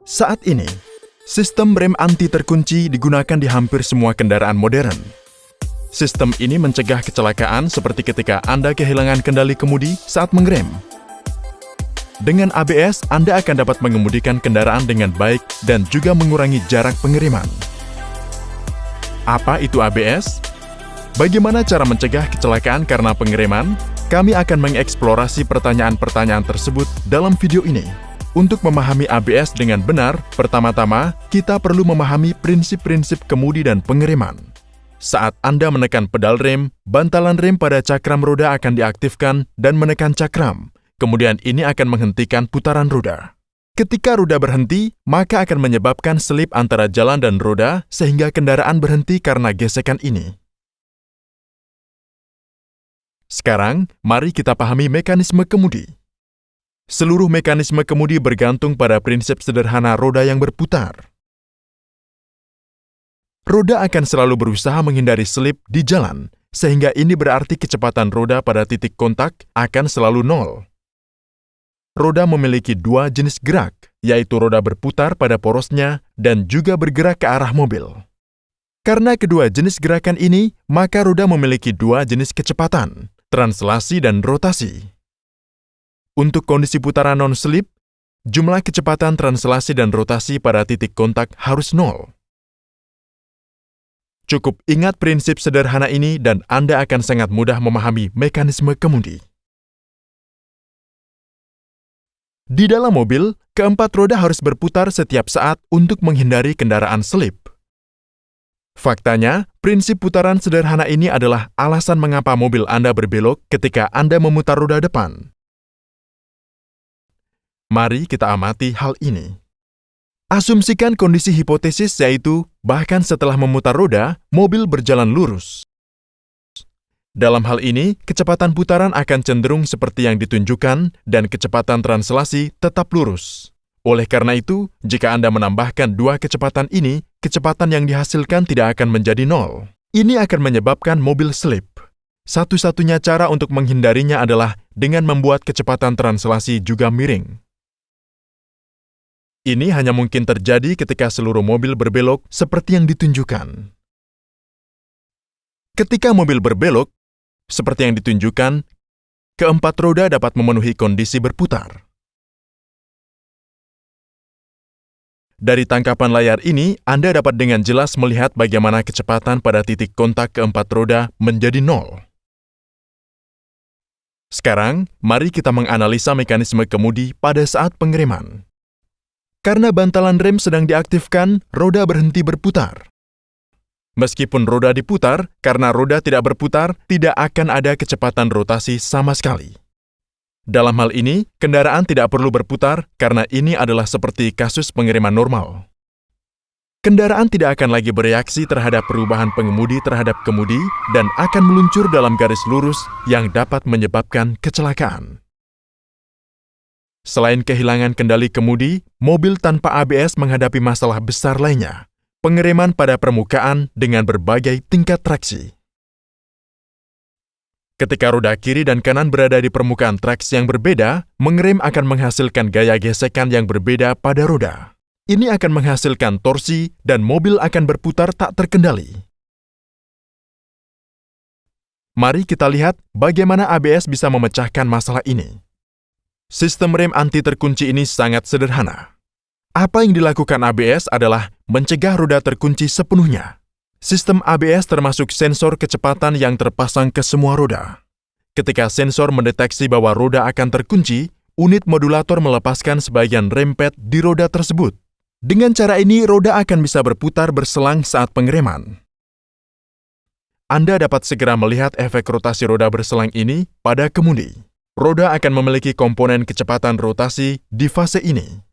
Saat ini, sistem rem anti terkunci digunakan di hampir semua kendaraan modern. Sistem ini mencegah kecelakaan seperti ketika Anda kehilangan kendali kemudi saat mengerem. Dengan ABS, Anda akan dapat mengemudikan kendaraan dengan baik dan juga mengurangi jarak pengereman. Apa itu ABS? Bagaimana cara mencegah kecelakaan karena pengereman? Kami akan mengeksplorasi pertanyaan-pertanyaan tersebut dalam video ini. Untuk memahami ABS dengan benar, pertama-tama kita perlu memahami prinsip-prinsip kemudi dan pengereman. Saat Anda menekan pedal rem, bantalan rem pada cakram roda akan diaktifkan dan menekan cakram. Kemudian ini akan menghentikan putaran roda. Ketika roda berhenti, maka akan menyebabkan selip antara jalan dan roda sehingga kendaraan berhenti karena gesekan ini. Sekarang, mari kita pahami mekanisme kemudi. Seluruh mekanisme kemudi bergantung pada prinsip sederhana roda yang berputar. Roda akan selalu berusaha menghindari selip di jalan, sehingga ini berarti kecepatan roda pada titik kontak akan selalu nol. Roda memiliki dua jenis gerak, yaitu roda berputar pada porosnya dan juga bergerak ke arah mobil. Karena kedua jenis gerakan ini, maka roda memiliki dua jenis kecepatan, translasi dan rotasi. Untuk kondisi putaran non-slip, jumlah kecepatan translasi dan rotasi pada titik kontak harus nol. Cukup ingat prinsip sederhana ini dan Anda akan sangat mudah memahami mekanisme kemudi. Di dalam mobil, keempat roda harus berputar setiap saat untuk menghindari kendaraan selip. Faktanya, prinsip putaran sederhana ini adalah alasan mengapa mobil Anda berbelok ketika Anda memutar roda depan. Mari kita amati hal ini. Asumsikan kondisi hipotesis yaitu, bahkan setelah memutar roda, mobil berjalan lurus. Dalam hal ini, kecepatan putaran akan cenderung seperti yang ditunjukkan dan kecepatan translasi tetap lurus. Oleh karena itu, jika Anda menambahkan dua kecepatan ini, kecepatan yang dihasilkan tidak akan menjadi nol. Ini akan menyebabkan mobil slip. Satu-satunya cara untuk menghindarinya adalah dengan membuat kecepatan translasi juga miring. Ini hanya mungkin terjadi ketika seluruh mobil berbelok seperti yang ditunjukkan. Ketika mobil berbelok, seperti yang ditunjukkan, keempat roda dapat memenuhi kondisi berputar. Dari tangkapan layar ini, Anda dapat dengan jelas melihat bagaimana kecepatan pada titik kontak keempat roda menjadi nol. Sekarang, mari kita menganalisa mekanisme kemudi pada saat pengereman. Karena bantalan rem sedang diaktifkan, roda berhenti berputar. Meskipun roda diputar, karena roda tidak berputar, tidak akan ada kecepatan rotasi sama sekali. Dalam hal ini, kendaraan tidak perlu berputar karena ini adalah seperti kasus pengereman normal. Kendaraan tidak akan lagi bereaksi terhadap perubahan pengemudi terhadap kemudi dan akan meluncur dalam garis lurus yang dapat menyebabkan kecelakaan. Selain kehilangan kendali kemudi, mobil tanpa ABS menghadapi masalah besar lainnya, pengereman pada permukaan dengan berbagai tingkat traksi. Ketika roda kiri dan kanan berada di permukaan traksi yang berbeda, mengerem akan menghasilkan gaya gesekan yang berbeda pada roda. Ini akan menghasilkan torsi dan mobil akan berputar tak terkendali. Mari kita lihat bagaimana ABS bisa memecahkan masalah ini. Sistem rem anti terkunci ini sangat sederhana. Apa yang dilakukan ABS adalah mencegah roda terkunci sepenuhnya. Sistem ABS termasuk sensor kecepatan yang terpasang ke semua roda. Ketika sensor mendeteksi bahwa roda akan terkunci, unit modulator melepaskan sebagian rem pad di roda tersebut. Dengan cara ini, roda akan bisa berputar berselang saat pengereman. Anda dapat segera melihat efek rotasi roda berselang ini pada kemudi. Roda akan memiliki komponen kecepatan rotasi di fase ini.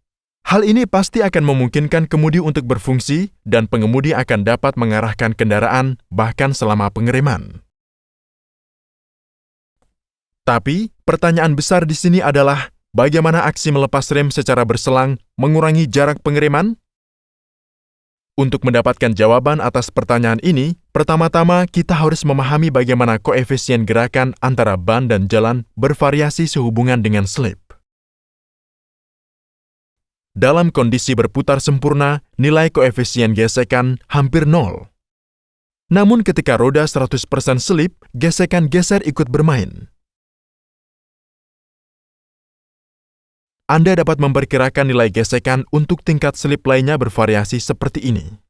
Hal ini pasti akan memungkinkan kemudi untuk berfungsi dan pengemudi akan dapat mengarahkan kendaraan bahkan selama pengereman. Tapi, pertanyaan besar di sini adalah bagaimana aksi melepas rem secara berselang mengurangi jarak pengereman? Untuk mendapatkan jawaban atas pertanyaan ini, pertama-tama kita harus memahami bagaimana koefisien gerakan antara ban dan jalan bervariasi sehubungan dengan slip. dalam kondisi berputar sempurna, nilai koefisien gesekan hampir nol. Namun ketika roda 100% selip, gesekan geser ikut bermain. Anda dapat memperkirakan nilai gesekan untuk tingkat selip lainnya bervariasi seperti ini.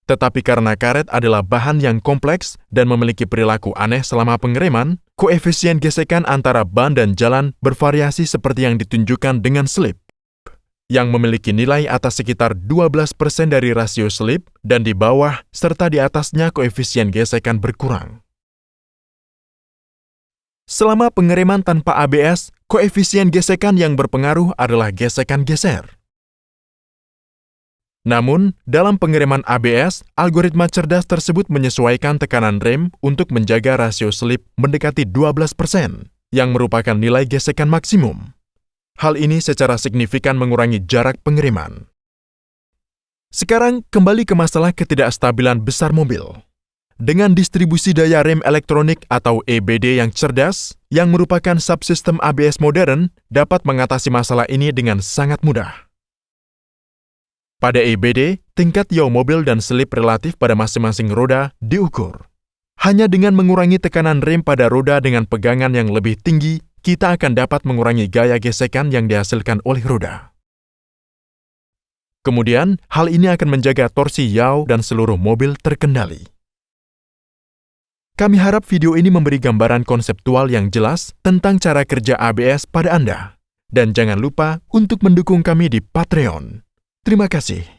Tetapi karena karet adalah bahan yang kompleks dan memiliki perilaku aneh selama pengereman, koefisien gesekan antara ban dan jalan bervariasi seperti yang ditunjukkan dengan selip, yang memiliki nilai atas sekitar 12% dari rasio selip dan di bawah serta di atasnya koefisien gesekan berkurang. Selama pengereman tanpa ABS, koefisien gesekan yang berpengaruh adalah gesekan geser. Namun, dalam pengereman ABS, algoritma cerdas tersebut menyesuaikan tekanan rem untuk menjaga rasio selip mendekati 12%, yang merupakan nilai gesekan maksimum. Hal ini secara signifikan mengurangi jarak pengereman. Sekarang, kembali ke masalah ketidakstabilan besar mobil. Dengan distribusi daya rem elektronik atau EBD yang cerdas, yang merupakan subsistem ABS modern, dapat mengatasi masalah ini dengan sangat mudah. Pada EBD, tingkat yaw mobil dan selip relatif pada masing-masing roda diukur. Hanya dengan mengurangi tekanan rem pada roda dengan pegangan yang lebih tinggi, kita akan dapat mengurangi gaya gesekan yang dihasilkan oleh roda. Kemudian, hal ini akan menjaga torsi yaw dan seluruh mobil terkendali. Kami harap video ini memberi gambaran konseptual yang jelas tentang cara kerja ABS pada Anda. Dan jangan lupa untuk mendukung kami di Patreon. Terima kasih.